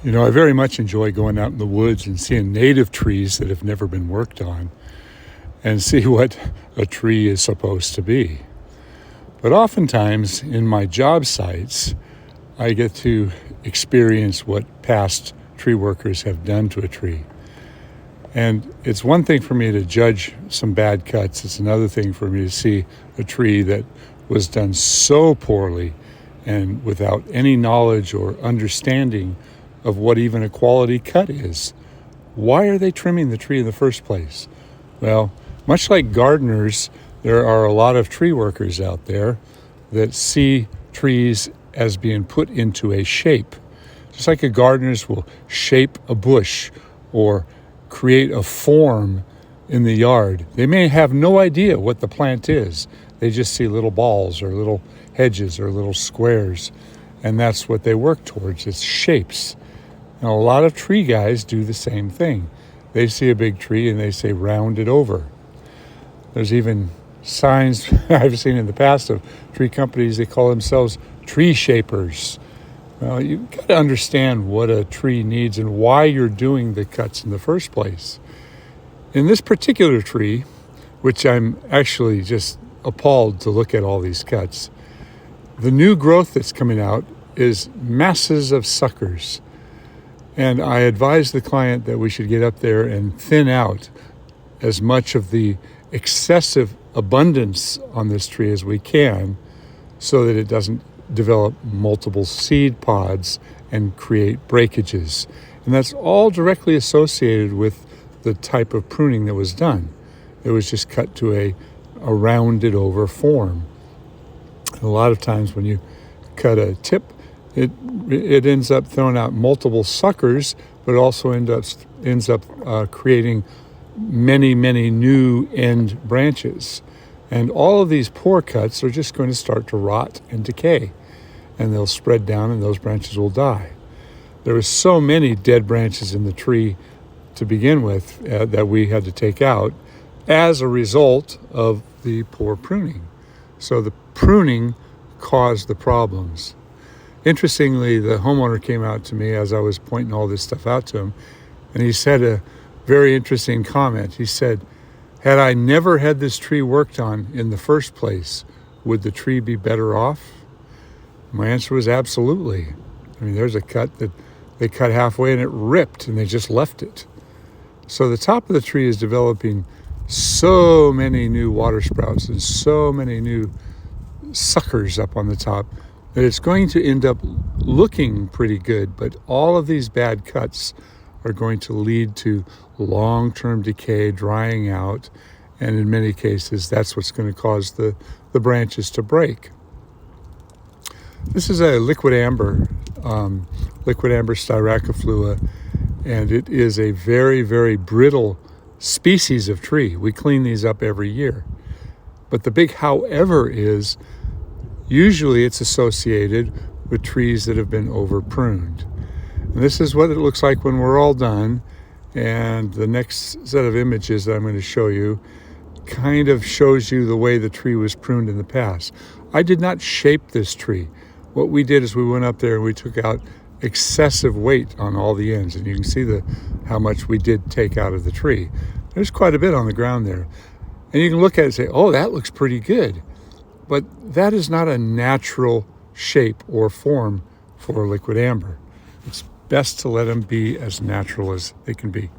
You know, I very much enjoy going out in the woods and seeing native trees that have never been worked on and see what a tree is supposed to be. But oftentimes in my job sites, I get to experience what past tree workers have done to a tree. And it's one thing for me to judge some bad cuts. It's another thing for me to see a tree that was done so poorly and without any knowledge or understanding of what even a quality cut is. Why are they trimming the tree in the first place? Well, much like gardeners, there are a lot of tree workers out there that see trees as being put into a shape. Just like a gardeners will shape a bush or create a form in the yard. They may have no idea what the plant is. They just see little balls or little hedges or little squares, and that's what they work towards. It's shapes. And a lot of tree guys do the same thing. They see a big tree and they say round it over. There's even signs I've seen in the past of tree companies, they call themselves tree shapers. Well, you've got to understand what a tree needs and why you're doing the cuts in the first place. In this particular tree, which I'm actually just appalled to look at all these cuts, the new growth that's coming out is masses of suckers. And I advised the client that we should get up there and thin out as much of the excessive abundance on this tree as we can so that it doesn't develop multiple seed pods and create breakages. And that's all directly associated with the type of pruning that was done. It was just cut to a rounded over form. And a lot of times when you cut a tip, it ends up throwing out multiple suckers, but also ends up creating many new end branches. And all of these poor cuts are just going to start to rot and decay, and they'll spread down and those branches will die. There were so many dead branches in the tree to begin with that we had to take out as a result of the poor pruning. So the pruning caused the problems. Interestingly, the homeowner came out to me as I was pointing all this stuff out to him, and he said a very interesting comment. He said, had I never had this tree worked on in the first place, would the tree be better off? My answer was absolutely. I mean, there's a cut that they cut halfway and it ripped and they just left it. So the top of the tree is developing so many new water sprouts and so many new suckers up on the top that it's going to end up looking pretty good, but all of these bad cuts are going to lead to long-term decay, drying out, and in many cases, that's what's going to cause the branches to break. This is a liquid amber styraciflua, and it is a very brittle species of tree. We clean these up every year. But the big however is, usually it's associated with trees that have been over pruned. And this is what it looks like when we're all done. And the next set of images that I'm going to show you kind of shows you the way the tree was pruned in the past. I did not shape this tree. What we did is we went up there and we took out excessive weight on all the ends. And you can see how much we did take out of the tree. There's quite a bit on the ground there. And you can look at it and say, oh, that looks pretty good. But that is not a natural shape or form for liquid amber. It's best to let them be as natural as they can be.